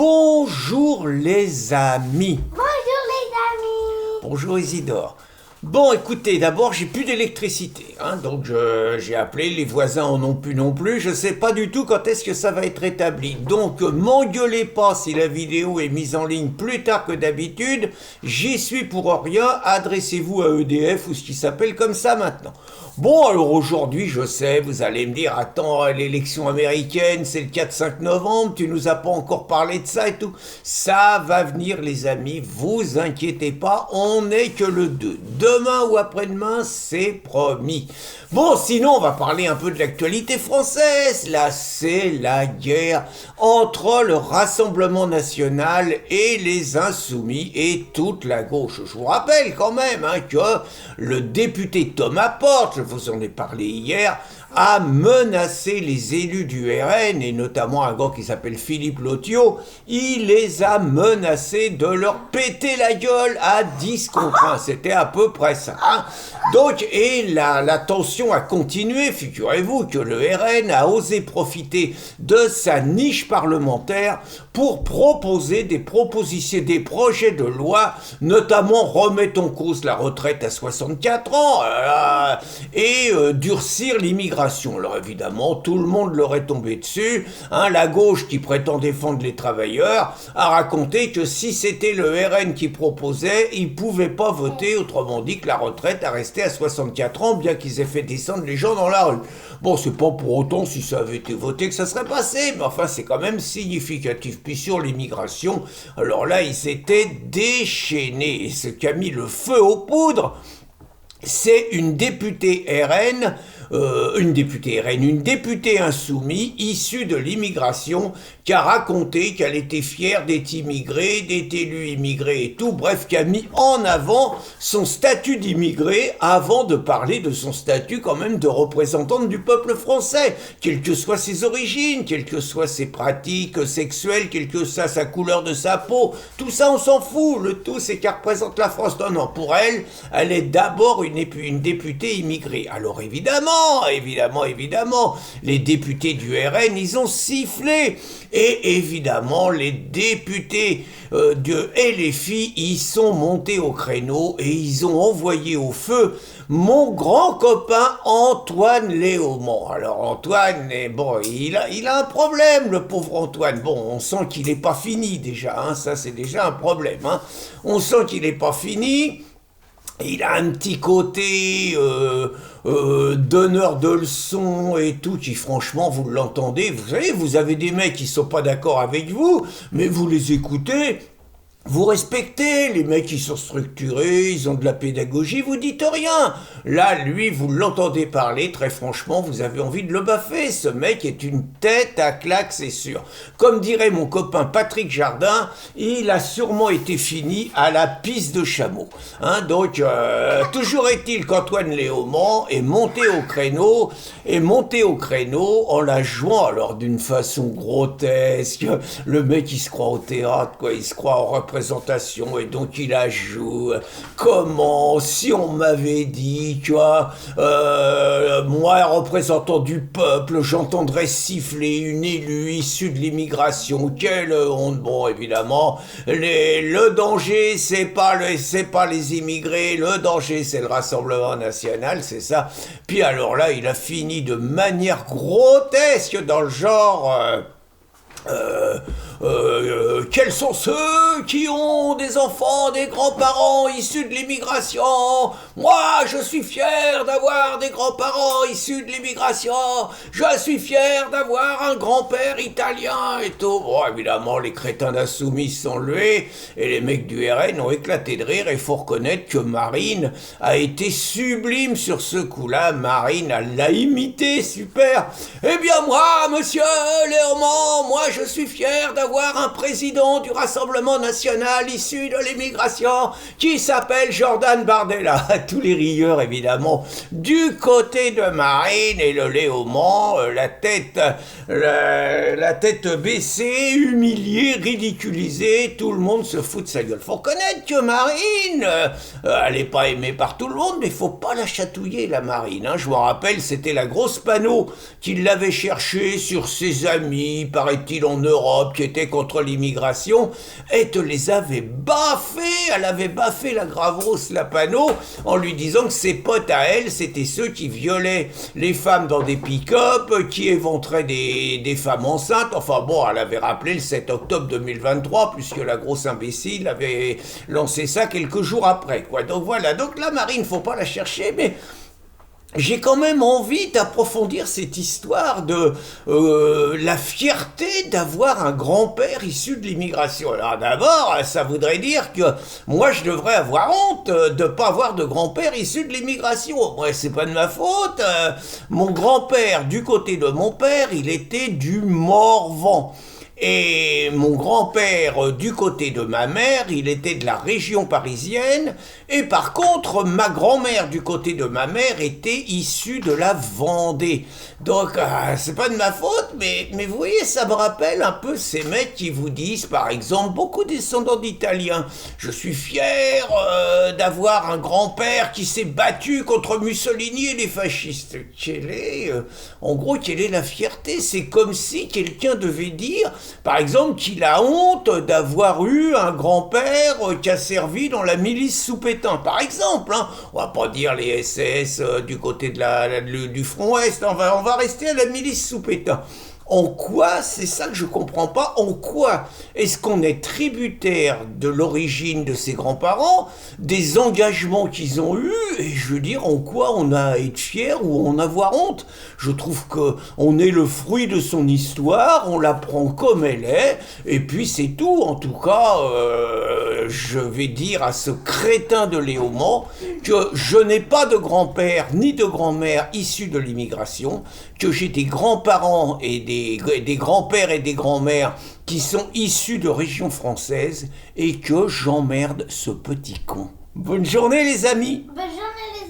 Bonjour les amis. Bonjour les amis. Bonjour Isidore. Bon, écoutez, d'abord, j'ai plus d'électricité, donc j'ai appelé, les voisins en ont plus non plus, je sais pas du tout quand est-ce que ça va être rétabli. Donc, m'engueulez pas si la vidéo est mise en ligne plus tard que d'habitude, j'y suis pour rien, adressez-vous à EDF ou ce qui s'appelle comme ça maintenant. Bon, alors aujourd'hui, je sais, vous allez me dire, attends, l'élection américaine, c'est le 4-5 novembre, tu nous as pas encore parlé de ça et tout. Ça va venir, les amis, vous inquiétez pas, on n'est que le 2. Demain ou après-demain, c'est promis. Bon, sinon, on va parler un peu de l'actualité française. Là, c'est la guerre entre le Rassemblement national et les Insoumis et toute la gauche. Je vous rappelle quand même que le député Thomas Porte, je vous en ai parlé hier, a menacé les élus du RN, et notamment un gars qui s'appelle Philippe Lotiot. Il les a menacés de leur péter la gueule à 10 contre 1. C'était à peu près ça. Donc, et la tension a continué. Figurez-vous que le RN a osé profiter de sa niche parlementaire pour proposer des projets de loi, notamment remettre en cause la retraite à 64 ans et durcir l'immigration. Alors évidemment, tout le monde leur est tombé dessus. La gauche qui prétend défendre les travailleurs a raconté que si c'était le RN qui proposait, ils ne pouvaient pas voter, autrement dit que la retraite a resté à 64 ans, bien qu'ils aient fait descendre les gens dans la rue. Bon, c'est pas pour autant, si ça avait été voté, que ça serait passé, mais enfin, c'est quand même significatif. Puis sur l'immigration, alors là, ils s'étaient déchaînés. Et ce qui a mis le feu aux poudres, c'est une députée RN, une députée insoumise issue de l'immigration qui a raconté qu'elle était fière d'être immigrée, d'être élue immigrée et tout, bref, qui a mis en avant son statut d'immigrée avant de parler de son statut quand même de représentante du peuple français, quelles que soient ses origines, quelles que soient ses pratiques sexuelles, quelle que soit sa couleur de sa peau, tout ça on s'en fout, le tout c'est qu'elle représente la France. Non, pour elle est d'abord une députée immigrée. Alors évidemment, les députés du RN, ils ont sifflé. Et évidemment, les députés de LFI, ils sont montés au créneau et ils ont envoyé au feu mon grand copain Antoine Léaumont. Alors Antoine, il a un problème, le pauvre Antoine. Bon, on sent qu'il n'est pas fini déjà, ça c'est déjà un problème. On sent qu'il n'est pas fini. Il a un petit côté donneur de leçons et tout, qui franchement, vous l'entendez, vous savez, vous avez des mecs qui sont pas d'accord avec vous, mais vous les écoutez, vous respectez, les mecs ils sont structurés, ils ont de la pédagogie, vous dites rien. Là, lui, vous l'entendez parler, très franchement, vous avez envie de le baffer. Ce mec est une tête à claque, c'est sûr. Comme dirait mon copain Patrick Jardin, il a sûrement été fini à la piste de chameau. Donc, toujours est-il qu'Antoine Léaumont est monté au créneau en la jouant, alors d'une façon grotesque. Le mec, il se croit au théâtre, quoi, il se croit en représentation, et donc il la joue. Comment, si on m'avait dit, tu vois, moi, représentant du peuple, j'entendrais siffler une élue issue de l'immigration, quelle honte. Bon, évidemment, le danger, c'est pas les immigrés, le danger, c'est le Rassemblement national, c'est ça. Puis alors là, il a fini de manière grotesque dans le genre... quels sont ceux qui ont des enfants, des grands-parents issus de l'immigration? Moi, je suis fier d'avoir des grands-parents issus de l'immigration. Je suis fier d'avoir un grand-père italien et tout. Bon, évidemment, les crétins d'insoumis sont levés et les mecs du RN ont éclaté de rire. Et faut reconnaître que Marine a été sublime sur ce coup-là. Marine, elle l'a imité, super. Eh bien, moi, monsieur Léaumont, moi, je suis fier d'avoir un président du Rassemblement national issu de l'immigration qui s'appelle Jordan Bardella. Tous les rieurs, évidemment, du côté de Marine, et le Léaumont, la tête baissée, humiliée, ridiculisée, tout le monde se fout de sa gueule. Faut reconnaître que Marine, elle n'est pas aimée par tout le monde, mais faut pas la chatouiller, la Marine. Je me rappelle, c'était la grosse panneau qui l'avait cherchée sur ses amis, paraît-il, en Europe, qui était contre l'immigration, elle te les avait baffés. Elle avait baffé la Gravrosse Lapano en lui disant que ses potes à elle, c'était ceux qui violaient les femmes dans des pick-up, qui éventraient des femmes enceintes. Enfin bon, elle avait rappelé le 7 octobre 2023, puisque la grosse imbécile avait lancé ça quelques jours après, quoi. Donc voilà, donc la Marine, faut pas la chercher, mais j'ai quand même envie d'approfondir cette histoire de la fierté d'avoir un grand-père issu de l'immigration. Alors d'abord, ça voudrait dire que moi je devrais avoir honte de pas avoir de grand-père issu de l'immigration. Ouais, c'est pas de ma faute. Mon grand-père, du côté de mon père, il était du Morvan. Et mon grand-père, du côté de ma mère, il était de la région parisienne. Et par contre, ma grand-mère, du côté de ma mère, était issue de la Vendée. Donc, c'est pas de ma faute, mais vous voyez, ça me rappelle un peu ces mecs qui vous disent, par exemple, beaucoup descendants d'Italiens, je suis fier d'avoir un grand-père qui s'est battu contre Mussolini et les fascistes. En gros, quelle est la fierté? C'est comme si quelqu'un devait dire, par exemple, qu'il a honte d'avoir eu un grand-père qui a servi dans la milice sous Pétain, par exemple. Hein. On va pas dire les SS du côté du front Ouest, on va rester à la milice sous Pétain. En quoi, c'est ça que je comprends pas, en quoi est-ce qu'on est tributaire de l'origine de ses grands-parents, des engagements qu'ils ont eus, et je veux dire, en quoi on a à être fier ou en avoir honte? Je trouve que on est le fruit de son histoire, on la prend comme elle est, et puis c'est tout. En tout cas, je vais dire à ce crétin de Léaumont que je n'ai pas de grand-père ni de grand-mère issus de l'immigration, que j'ai des grands-parents et des grands-pères et des grands-mères qui sont issus de régions françaises et que j'emmerde ce petit con. Bonne journée les amis. Bonne journée les